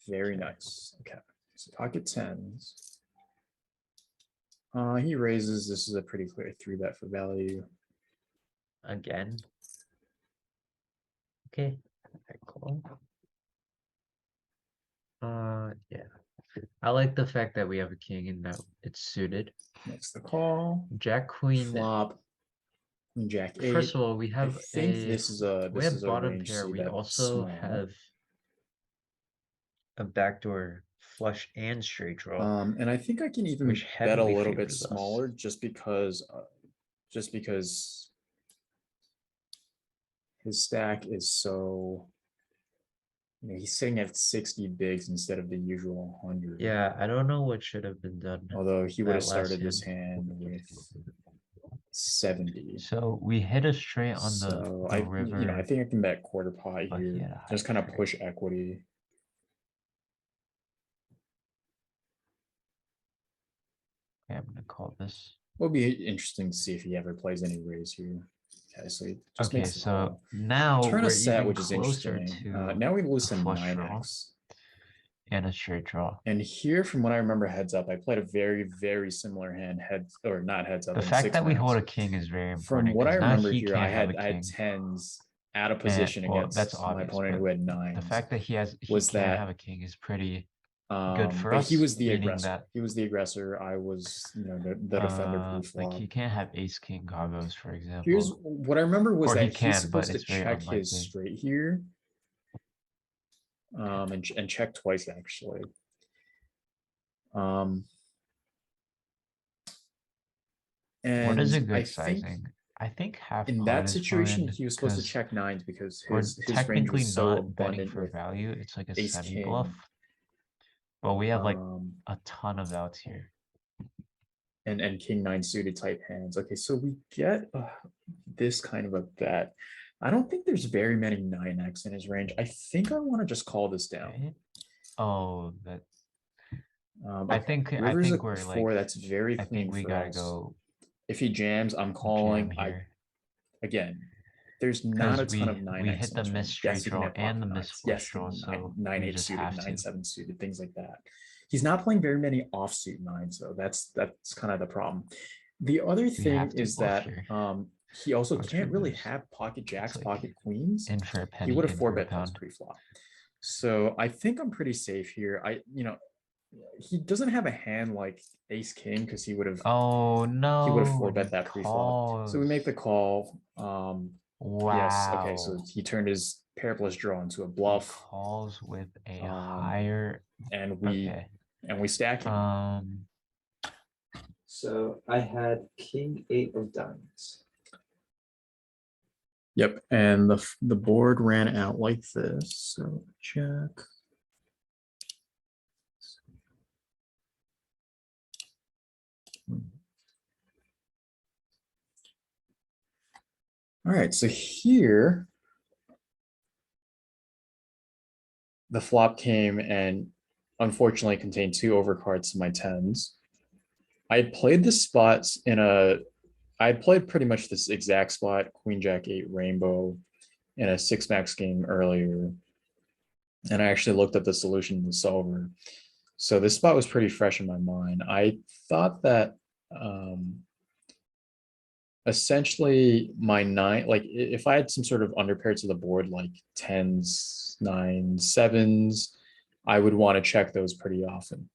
Very nice. Okay. So pocket tens. He raises. This is a pretty clear 3-bet for value. Again. Okay. I call. Yeah. I like the fact that we have a king and that it's suited. Makes the call. Jack Queen. Flop. Queen Jack 8. First of all, we have this is a bottom range pair. We C-bet also small. have a backdoor flush and straight draw. And I think I can even which bet a heavily little bit favors us. smaller just because his stack is so, he's sitting at 60 bigs instead of the usual 100. Yeah, I don't know what should have been done. Although he would have that last started this hand with 70. So we hit a straight on So the river. I think I can bet quarter pot but here. yeah, Just kind of push equity. Okay, I'm gonna call this. Will be interesting to see if he ever plays any raise here. Okay, so he just Okay, makes the so call. now Turn a we're set, even which is closer interesting. to Now we listen flush draw 9x. and a straight draw. And here, from what I remember, heads up, I played a very, very similar hand, or not heads up. The fact that we hold a king is very important. From what I 'cause now remember he here, can't I have had a king. tens out of position well, against that's my obvious, opponent but who had nines. The fact that he was can't that have a king is pretty good for us. He was the meaning aggressor. that He was the aggressor. I was, the defender pre-flop. like he can't have ace king combos, for example. Here's what I remember was Or that he can, he's supposed but to it's very check his unlikely. straight here. And check twice actually. And what is a good I sizing? I think half in pot that is situation fine, he was supposed to check nines because we're his range technically was so not betting abundant for with value. It's like a ace semi king. bluff, but we have like um, a ton of outs here. and king 9 suited type hands. Okay, so we get this kind of a bet. I don't think there's very many 9x in his range. I think I want to just call this down. Okay. Oh, that. Okay. I think we're 4. That's very clean. I think we for gotta us. go. If he jams, I'm calling. Here. Again, there's not a ton of 9x. We hit the miss straight draw and the miss flush draw, so so 9-8 suited, 9-7 suited, things like that. He's not playing very many offsuit nines, so that's kind of the problem. The other thing is that he also can't really have pocket jacks, pocket queens. In for a penny, he would have 4-bet plus pre-flop. So I think I'm pretty safe here. He doesn't have a hand like ace king because he would have. Oh no! He would have 4-bet that pre-flop. So we make the call. Wow. Yes. Okay. So he turned his pair plus draw into a bluff. He calls with a higher, and we stack him. So I had king 8 of diamonds. Yep, and the board ran out like this. So check. All right, so here the flop came and unfortunately contained 2 overcards to my tens. I had played the spots I played pretty much this exact spot, Queen Jack 8 Rainbow, in a 6-max game earlier. And I actually looked at the solution in the solver. So this spot was pretty fresh in my mind. I thought that essentially my 9, like if I had some sort of underpairs to the board, like 10s, 9s, 7s, I would want to check those pretty often.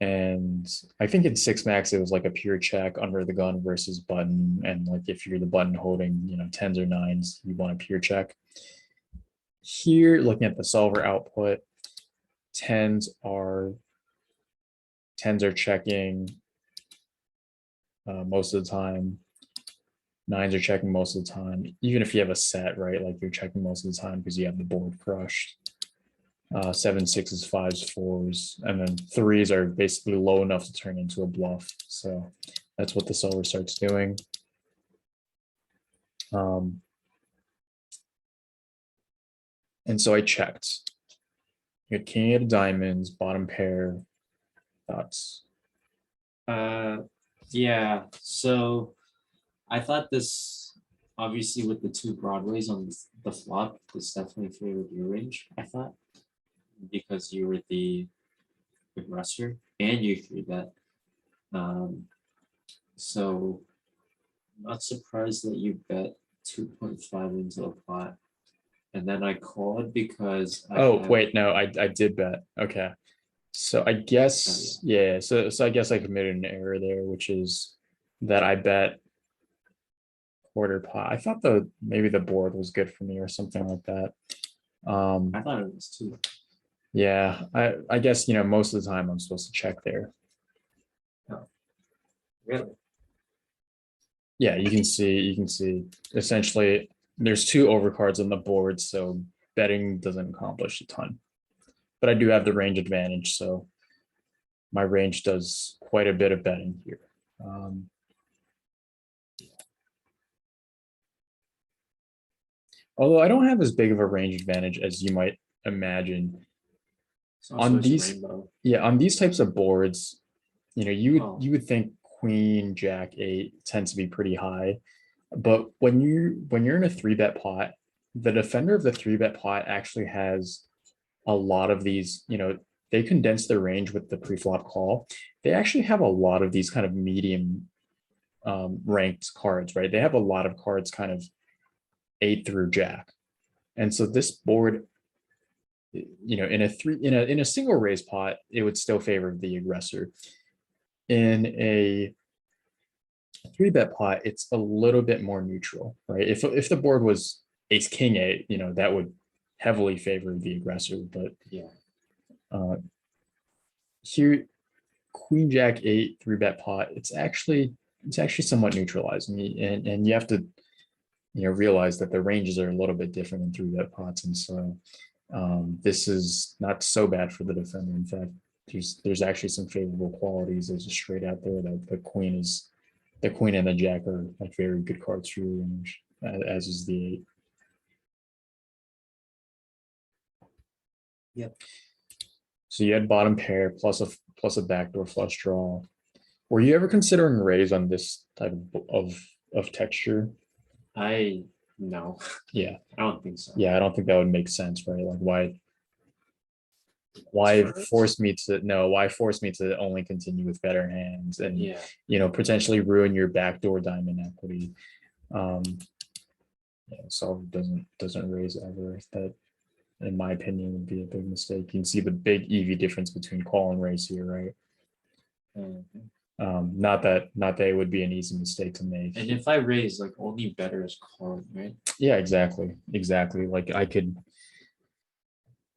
And I think in 6-max, it was like a pure check under the gun versus button. And like if you're the button holding, 10s or 9s, you want a pure check. Here, looking at the solver output, 10s are checking most of the time. 9s are checking most of the time. Even if you have a set, right? Like you're checking most of the time because you have the board crushed. 7s, 6s, 5s, 4s, and then 3s are basically low enough to turn into a bluff. So that's what the solver starts doing. And so I checked. You had king 8 of diamonds, bottom pair. Thoughts? Yeah. So I thought this, obviously, with the 2 broadways on the flop, this definitely favored your range. I thought. because you were the aggressor and you three bet. So not surprised that you bet 2.5 into the pot. And then I called because I Oh, have- wait, no, I did bet. Okay. So I guess, yeah, so I guess I committed an error there, which is that I bet quarter pot. I thought maybe the board was good for me or something like that. I thought it was two. Yeah, I guess, most of the time I'm supposed to check there. Really? Yeah, you can see essentially there's two overcards on the board, so betting doesn't accomplish a ton. But I do have the range advantage, so my range does quite a bit of betting here. Although I don't have as big of a range advantage as you might imagine. It's also On just these- rainbow. Yeah, on these types of boards, Oh. you would think Queen, Jack, 8 tends to be pretty high. But when you're in a 3-bet pot, the defender of the 3-bet pot actually has a lot of these, they condense their range with the pre-flop call. They actually have a lot of these kind of medium ranked cards, right? They have a lot of cards kind of 8 through Jack. And so this board, in a single raise pot, it would still favor the aggressor. In a 3-bet pot, it's a little bit more neutral, right? If the board was ace king 8, that would heavily favor the aggressor. But Yeah. here, Queen Jack 8 3-bet pot, it's actually somewhat neutralizing, and you have to realize that the ranges are a little bit different in 3-bet pots, and so this is not so bad for the defender. In fact, there's actually some favorable qualities as just straight out there that the queen and the jack are like very good cards for your range, as is the 8. Yep. So you had bottom pair plus a backdoor flush draw. Were you ever considering raise on this type of texture? No, Yeah. I don't think so. Yeah, I don't think that would make sense, right? Like why force me to only continue with better hands and Yeah. potentially ruin your backdoor diamond equity. So doesn't raise ever. That, in my opinion, would be a big mistake. You can see the big EV difference between call and raise here, right? Mhm. Not that it would be an easy mistake to make. And if I raise, like only better is calling, right? Yeah, exactly. Like I could,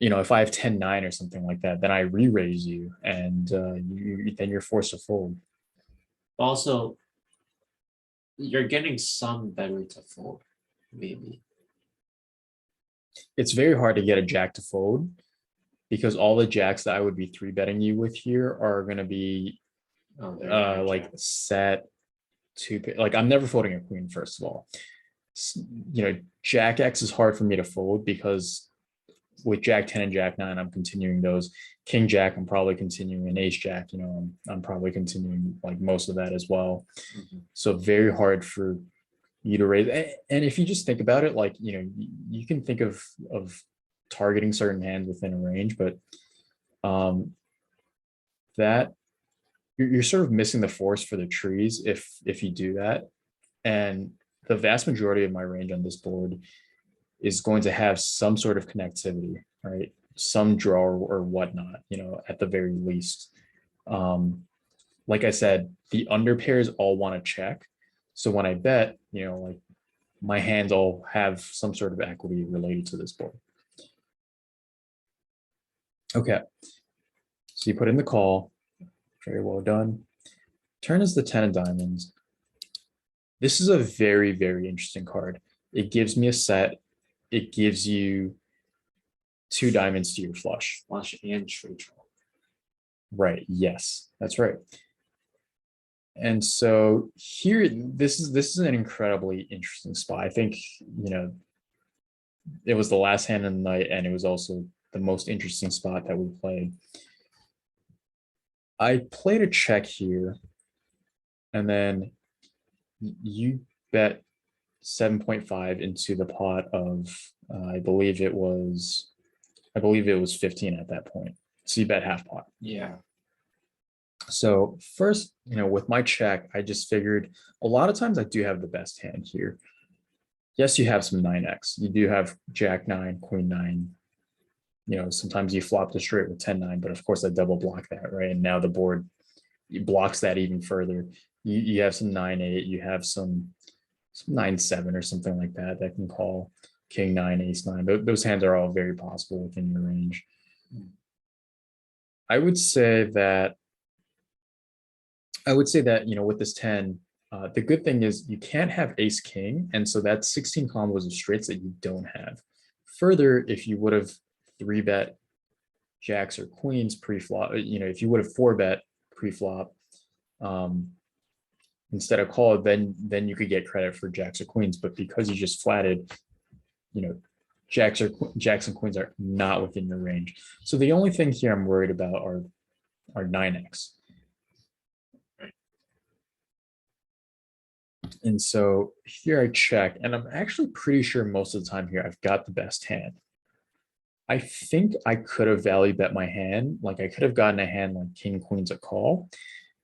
if I have 10-9 or something like that, then I re-raise you, and then you're forced to fold. Also, you're getting some better to fold, maybe. It's very hard to get a jack to fold because all the jacks that I would be 3-betting you with here are going to be Oh, they're like jack. set to, like, I'm never folding a queen, first of all. Jack X is hard for me to fold because with Jack 10 and Jack 9, I'm continuing those. King Jack, I'm probably continuing, and Ace Jack, I'm probably continuing like most of that as well. Mhm. So very hard for you to raise. And if you just think about it, like, you can think of targeting certain hands within a range, but that you're sort of missing the forest for the trees if you do that. And the vast majority of my range on this board is going to have some sort of connectivity, right? Some draw or whatnot, at the very least. Like I said, the underpairs all want to check. So when I bet, like my hands all have some sort of equity related to this board. Okay. So you put in the call. Very well done. Turn is the 10 of diamonds. This is a very, very interesting card. It gives me a set. It gives you 2 diamonds to your flush. Flush and straight draw. Right. Yes, that's right. And so here, this is an incredibly interesting spot. I think, it was the last hand of the night, and it was also the most interesting spot that we played. I played a check here, and then you bet 7.5 into the pot of, I believe it was I believe it was 15 at that point. So you bet half pot. Yeah. So first, with my check, I just figured a lot of times I do have the best hand here. Yes, you have some 9x. You do have Jack 9, Queen 9. Sometimes you flop the straight with 10-9, but of course I double block that, right? And now the board blocks that even further. You have some 9-8, you have some 9-7 or something like that that can call King 9, Ace 9. Those hands are all very possible within your range. I would say that with this 10, the good thing is you can't have Ace King, and so that's 16 combos of straights that you don't have. Further, if you would have 3-bet jacks or queens pre-flop, if you would have 4-bet pre-flop instead of call, then you could get credit for jacks or queens. But because you just flatted, jacks and queens are not within your range. So the only thing here I'm worried about are 9x. And so here I check, and I'm actually pretty sure most of the time here I've got the best hand. I think I could have value bet my hand. Like I could have gotten a hand like king, queen's a call,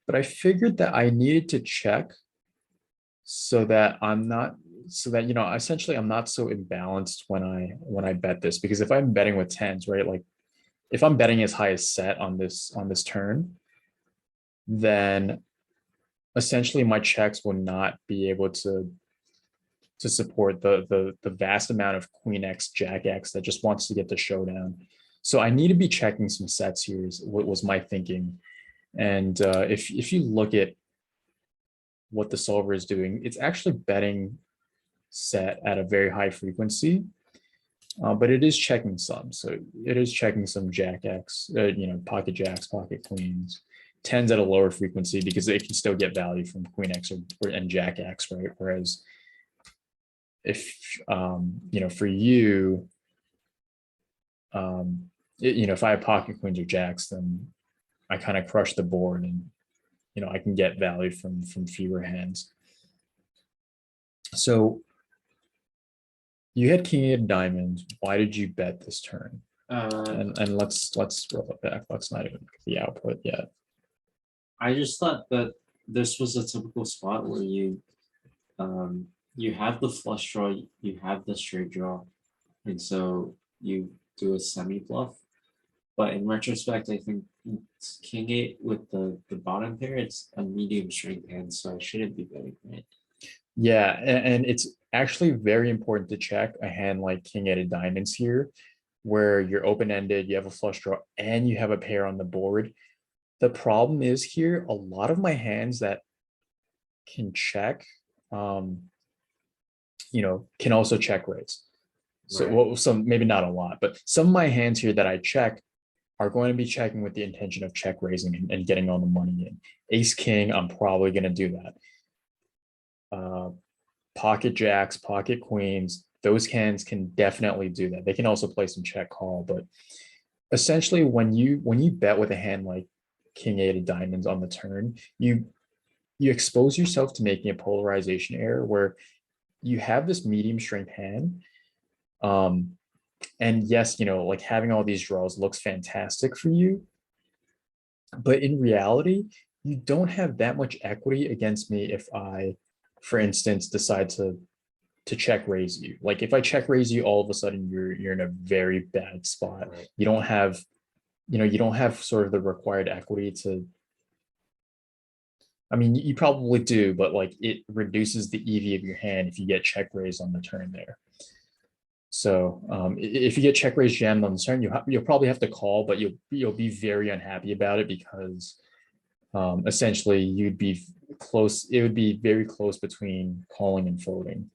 but I figured that I needed to check so that essentially I'm not so imbalanced when I bet this, because if I'm betting with tens, right? Like if I'm betting as high as set on this turn, then essentially my checks will not be able to support the vast amount of Queen X, Jack X that just wants to get the showdown. So I need to be checking some sets here is what was my thinking. And if you look at what the solver is doing, it's actually betting set at a very high frequency, but it is checking some. So it is checking some Jack X, pocket jacks, pocket queens, tens at a lower frequency because it can still get value from Queen X and Jack X, right? Whereas if for you, if I have pocket queens or jacks, then I kind of crush the board, and I can get value from fewer hands. So you had king 8 of diamonds. Why did you bet this turn? And let's roll it back. Let's not even get the output yet. I just thought that this was a typical spot where you have the flush draw, you have the straight draw, and so you do a semi bluff. But in retrospect, I think it's king 8 with the bottom pair, it's a medium strength hand, so I shouldn't be betting, right? Yeah, and it's actually very important to check a hand like king 8 of diamonds here, where you're open-ended, you have a flush draw, and you have a pair on the board. The problem is here, a lot of my hands that can check, can also check raise. So, Right. some maybe not a lot, but some of my hands here that I check are going to be checking with the intention of check raising and getting all the money in. Ace King, I'm probably going to do that. Pocket jacks, pocket queens, those hands can definitely do that. They can also play some check call, but essentially when you bet with a hand like king 8 of diamonds on the turn, you expose yourself to making a polarization error where you have this medium strength hand. And yes, like having all these draws looks fantastic for you, but in reality, you don't have that much equity against me if I, for instance, decide to check raise you. Like if I check raise you, all of a sudden you're in a very bad spot. Right. You don't have, you don't have sort of the required equity to. I mean, you probably do, but like it reduces the EV of your hand if you get check raised on the turn there. So if you get check raise jammed on the turn, you'll probably have to call, but you'll be very unhappy about it because essentially you'd be close. It would be very close between calling and folding.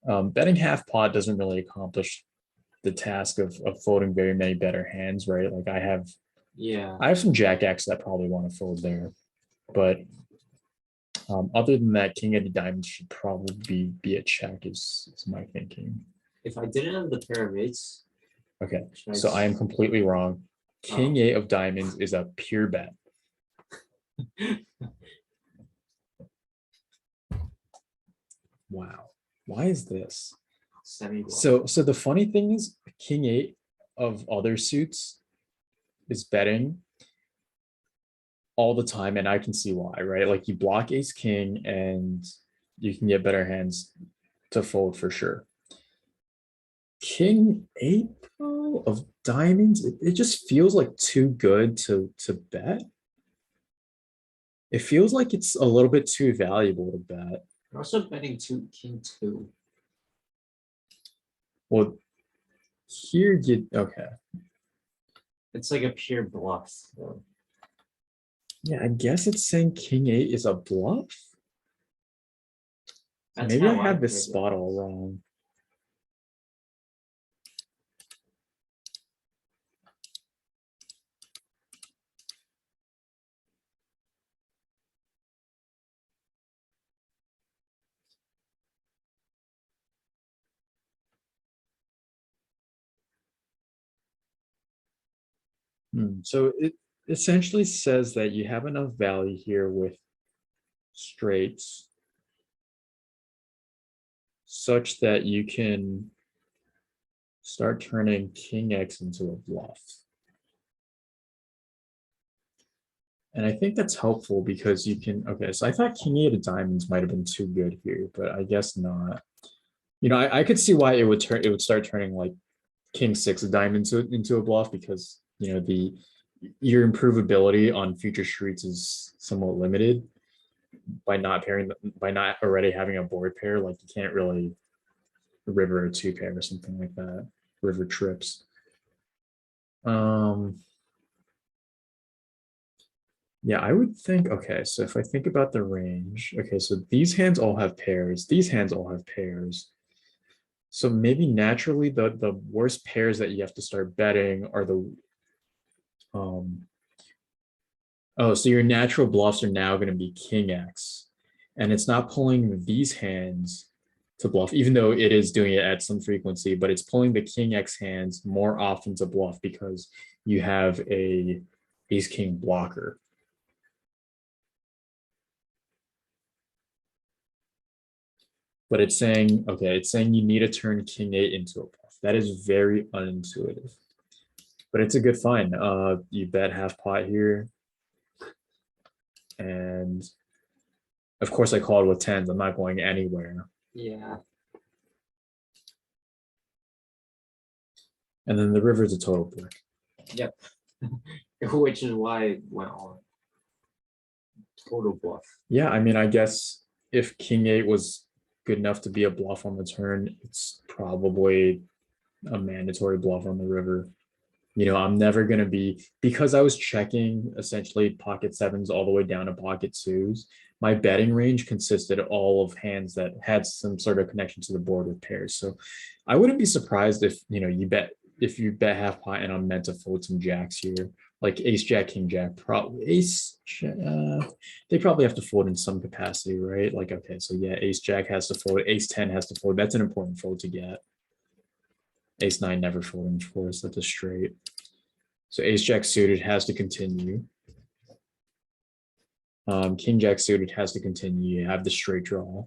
Betting half pot doesn't really accomplish the task of folding very many better hands, right? Like I have some Jack X that probably want to fold there, but other than that, king 8 of diamonds should probably be a check is my thinking. If I didn't have the pair of eights, Okay, should so I am completely wrong. King 8 of diamonds is a pure bet. Wow, why is this? semi-bluff. So the funny thing is king 8 of other suits is betting all the time, and I can see why, right? Like you block ace king and you can get better hands to fold for sure. King eight though, of diamonds, it just feels like too good to bet. It feels like it's a little bit too valuable to bet. You're also betting king two. Well, here you okay. It's like a pure bluff. So. Yeah, I guess it's saying king eight is a bluff. That's Maybe I how have read this it. spot all wrong. So it essentially says that you have enough value here with straights such that you can start turning king X into a bluff. And I think that's helpful because you can, okay, so I thought king eight of diamonds might have been too good here, but I guess not. You know, I could see why it would start turning like king six of diamonds into a bluff because, you know, your improvability on future streets is somewhat limited by not already having a board pair. Like you can't really river a two pair or something like that. River trips. Yeah, I would think, okay, so if I think about the range, okay, so these hands all have pairs, these hands all have pairs. So maybe naturally the worst pairs that you have to start betting are the oh, so your natural bluffs are now going to be king X. And it's not pulling these hands to bluff, even though it is doing it at some frequency, but it's pulling the king X hands more often to bluff because you have a ace king blocker. But it's saying, okay, it's saying you need to turn king eight into a bluff. That is very unintuitive, but it's a good find. You bet half pot here. And of course I called with tens. I'm not going anywhere. Yeah. And then the river's a total brick. Yep. Which is why it went on. Total bluff. Yeah, I mean, I guess if king eight was good enough to be a bluff on the turn, it's probably a mandatory bluff on the river. You know, I'm never going to be, because I was checking essentially pocket sevens all the way down to pocket twos, my betting range consisted all of hands that had some sort of connection to the board with pairs. So I wouldn't be surprised if, you know, you bet half pot and I'm meant to fold some jacks here, like ace jack, king jack, probably they probably have to fold in some capacity, right? Like, okay, so yeah, ace jack has to fold, ace 10 has to fold. That's an important fold to get. Ace nine never folding, of course, that's a straight. So ace jack suited has to continue. King jack suited has to continue. You have the straight draw.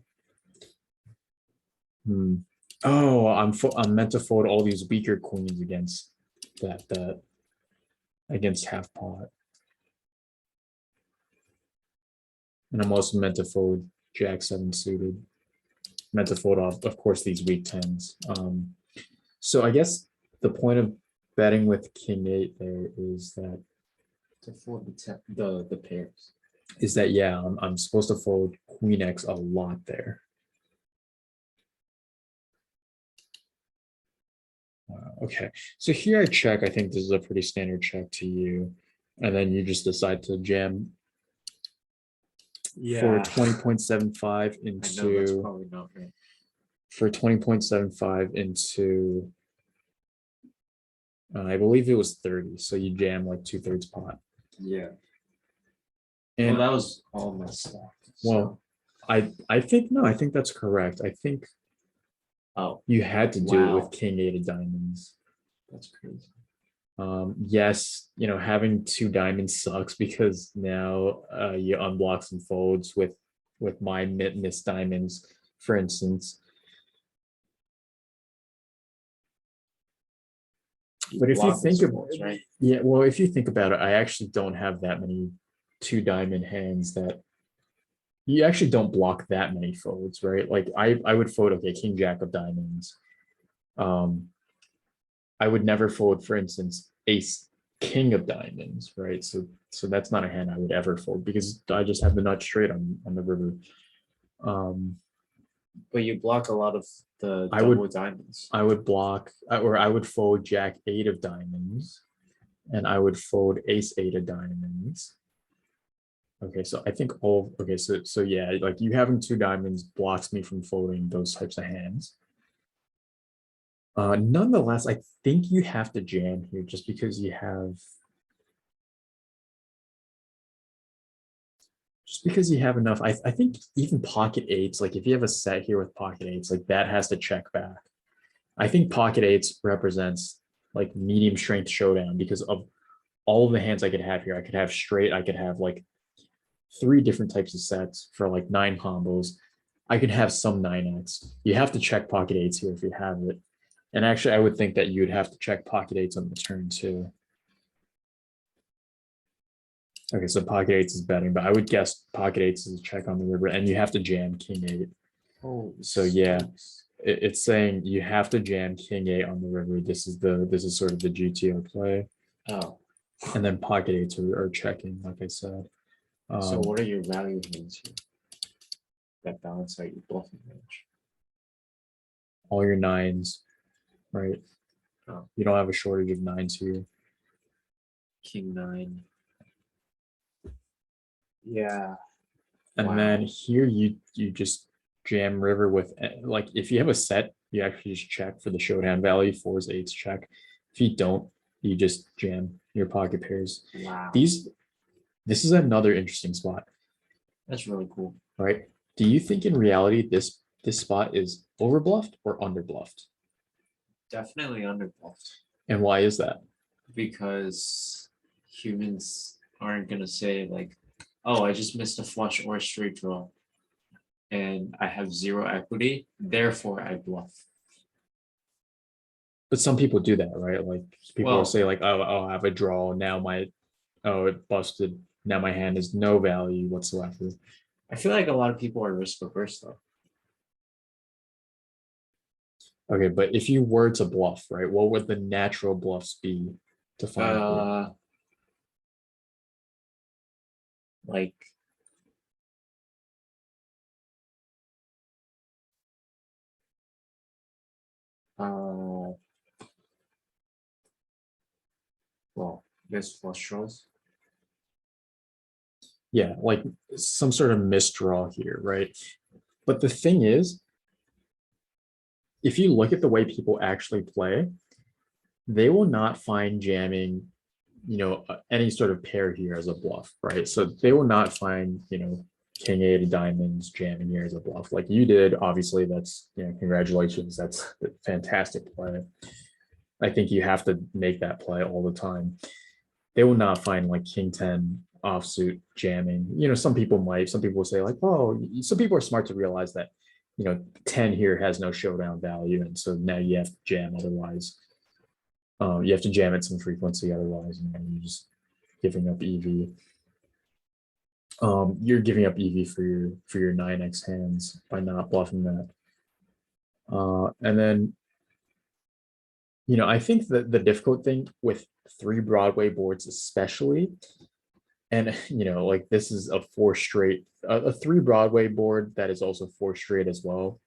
Oh, I'm meant to fold all these weaker queens against that against half pot. And I'm also meant to fold jack seven suited. Meant to fold off, of course, these weak tens. So I guess the point of betting with king eight there is that To fold the pairs. is that yeah, I'm supposed to fold queen X a lot there. Okay, so here I check. I think this is a pretty standard check to you, and then you just decide to jam for 20.75 I know that's into probably not right. for 20.75 into I believe it was 30. So you jam like 2/3 pot. Yeah. And Well, that was all my stuff. well, I think no, I think that's correct. I think Oh, you had to do it Wow. with king eight of diamonds. that's crazy. Yes, you know, having two diamonds sucks because now you unblock some folds with my missed diamonds, for instance. But if you block think those of folds, right? yeah, well, if you think about it, I actually don't have that many two diamond hands that you actually don't block that many folds, right? Like I would fold, okay, king jack of diamonds. I would never fold, for instance, ace king of diamonds, right? So that's not a hand I would ever fold because I just have the nut straight on the river. But you block a lot of the I would- double diamonds. I would block or I would fold jack eight of diamonds, and I would fold ace eight of diamonds. Okay, so I think all okay, so yeah, like you having two diamonds blocks me from folding those types of hands. Nonetheless, I think you have to jam here just because you have enough. I think even pocket eights, like if you have a set here with pocket eights, like that has to check back. I think pocket eights represents like medium strength showdown because of all of the hands I could have here. I could have straight, I could have like three different types of sets for like 9 combos. I could have some 9x. You have to check pocket eights here if you have it. And actually, I would think that you'd have to check pocket eights on the turn too. Okay, so pocket eights is betting, but I would guess pocket eights is a check on the river, and you have to jam king eight. Oh, So yeah, it's saying you have to jam king eight on the river. This is sort of the GTO play, Oh, and then pocket eights are checking, like I said. so what are your value hands here? That balance out your bluffing range. All your nines, right? Oh. You don't have a shortage of nines here. King 9. Yeah. And Wow. then here you just jam river with like if you have a set, you actually just check for the showdown value, fours, eights check. If you don't, you just jam your pocket pairs. Wow. This is another interesting spot, That's really cool. right? Do you think in reality this spot is over bluffed or under bluffed? Definitely underbluffed And why is that? because humans aren't gonna say like, oh, I just missed a flush or a straight draw and I have 0 equity, therefore I bluff. But some people do that, right? Like people will Well- say like, oh, I have a draw now. It busted. Now my hand is no value whatsoever. I feel like a lot of people are risk averse though. Okay, but if you were to bluff, right, what would the natural bluffs be to find here? Like well, there's flush draws. Yeah, like some sort of misdraw here, right? But the thing is, if you look at the way people actually play, they will not find jamming, any sort of pair here as a bluff, right? So they will not find, king eight of diamonds jamming here as a bluff like you did. Obviously, that's, congratulations. That's a fantastic play. I think you have to make that play all the time. They will not find like king 10 offsuit jamming. Some people might. Some people will say like, oh, some people are smart to realize that, 10 here has no showdown value, and so now you have to jam otherwise. You have to jam at some frequency, otherwise, you're just giving up EV. You're giving up EV for your 9x hands by not bluffing that. And then, I think that the difficult thing with 3 Broadway boards, especially, and like this is a 4 straight, a 3 Broadway board that is also 4 straight as well,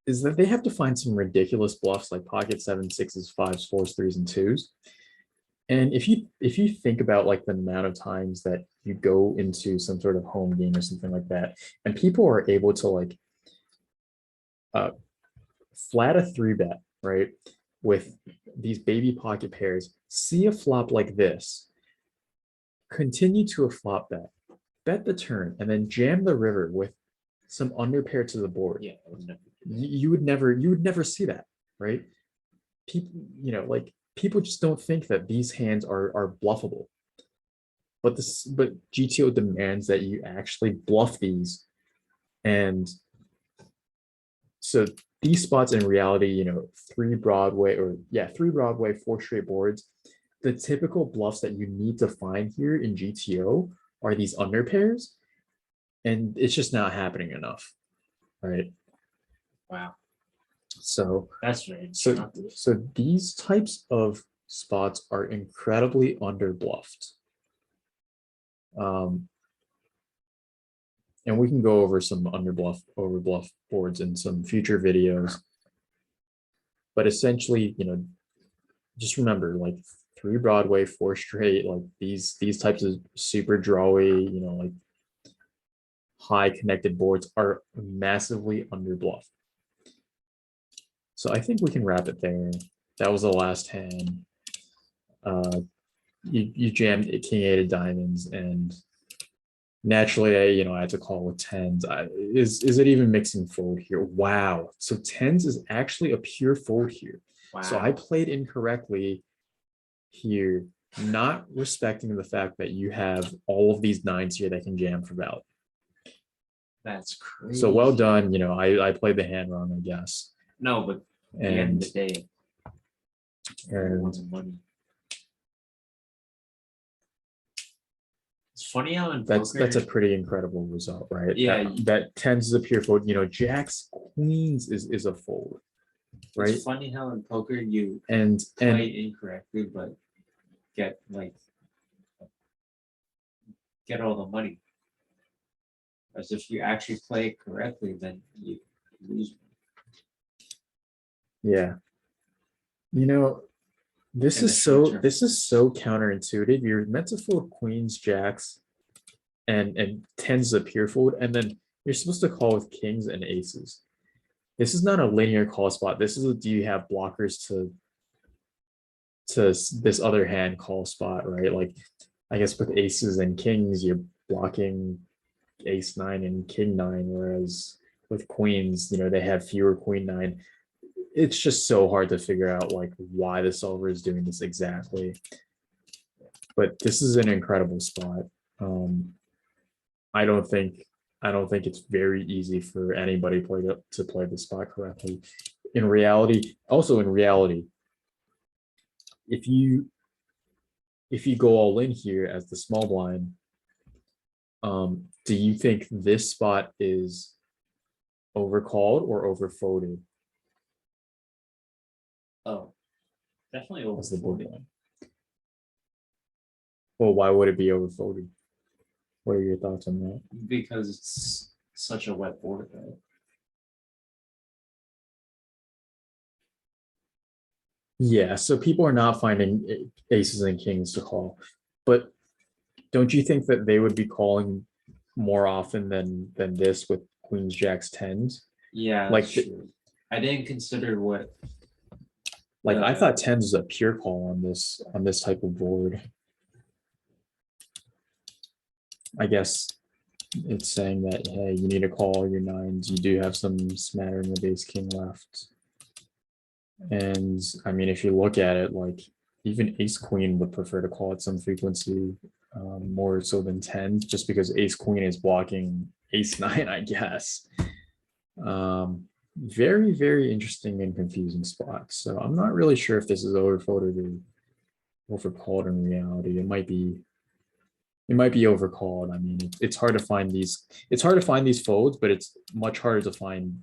is that they have to find some ridiculous bluffs like pocket 7, 6s, 5s, 4s, 3s, and 2s. And if you think about like the amount of times that you go into some sort of home game or something like that, and people are able to like flat a 3-bet, right, with these baby pocket pairs, see a flop like this, continue to a flop bet the turn, and then jam the river with some underpair to the board. Yeah, I would never. You would never see that, right? People, people just don't think that these hands are bluffable. But GTO demands that you actually bluff these. And so these spots in reality, you know, three Broadway, 4 straight boards. The typical bluffs that you need to find here in GTO are these under pairs, and it's just not happening enough, right? Wow, So that's very so instructive. so these types of spots are incredibly under bluffed. And we can go over some under bluff, over bluff boards in some future videos. But essentially, you know, just remember, like 3 Broadway, 4 straight, like these types of super drawy, you know, like high connected boards are massively under bluff. So I think we can wrap it there. That was the last hand. You jammed king 8 of diamonds, and naturally, I had to call with tens. Is it even mixing fold here? Wow. So tens is actually a pure fold here. Wow. So I played incorrectly here, not respecting the fact that you have all of these nines here that can jam for valid. That's crazy. So well done. I played the hand wrong, I guess. No, but at the end And, of the day, it and wasn't money. It's funny how in that's a poker, pretty incredible result, right? Yeah. That tens is a pure fold. Jacks, queens is a fold, right? it's funny how in poker you And play incorrectly, but get all the money. As if you actually play it correctly, then you lose. yeah, this In is the so future. this is so counterintuitive. You're meant to fold queens, jacks, and tens is a pure fold, and then you're supposed to call with kings and aces. This is not a linear call spot. This is do you have blockers to this other hand call spot, right? Like, I guess with aces and kings, you're blocking ace 9 and king 9, whereas with queens, they have fewer queen 9. It's just so hard to figure out like why the solver is doing this exactly. But this is an incredible spot. I don't think it's very easy for anybody to play the spot correctly. In reality, if you go all in here as the small blind, do you think this spot is overcalled or overfolded Oh, definitely as the board overfolded. blind? Well, why would it be overfolded? What are your thoughts on that? Because it's such a wet board, right? Yeah, so people are not finding aces and kings to call, but don't you think that they would be calling more often than this with queens, jacks, tens? Yeah, Like that's the- true. I didn't consider what. Like I Yeah. thought tens is a pure call on this type of board. I guess it's saying that, hey, you need to call all your nines. You do have some smattering of ace king left. And I mean, if you look at it, like even ace queen would prefer to call at some frequency, more so than tens, just because ace queen is blocking ace 9, I guess. Very, very interesting and confusing spot. So I'm not really sure if this is overfolded or overcalled in reality. It might be overcalled. I mean, it's hard to find these. It's hard to find these folds, but it's much harder to find.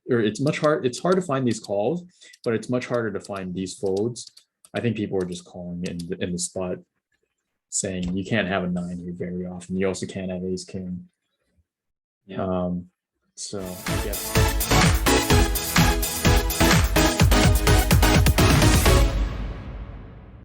Or it's hard to find these calls, but it's much harder to find these folds. I think people are just calling in the spot, saying you can't have a 9 here very often. You also can't have ace king. Yeah. So I guess.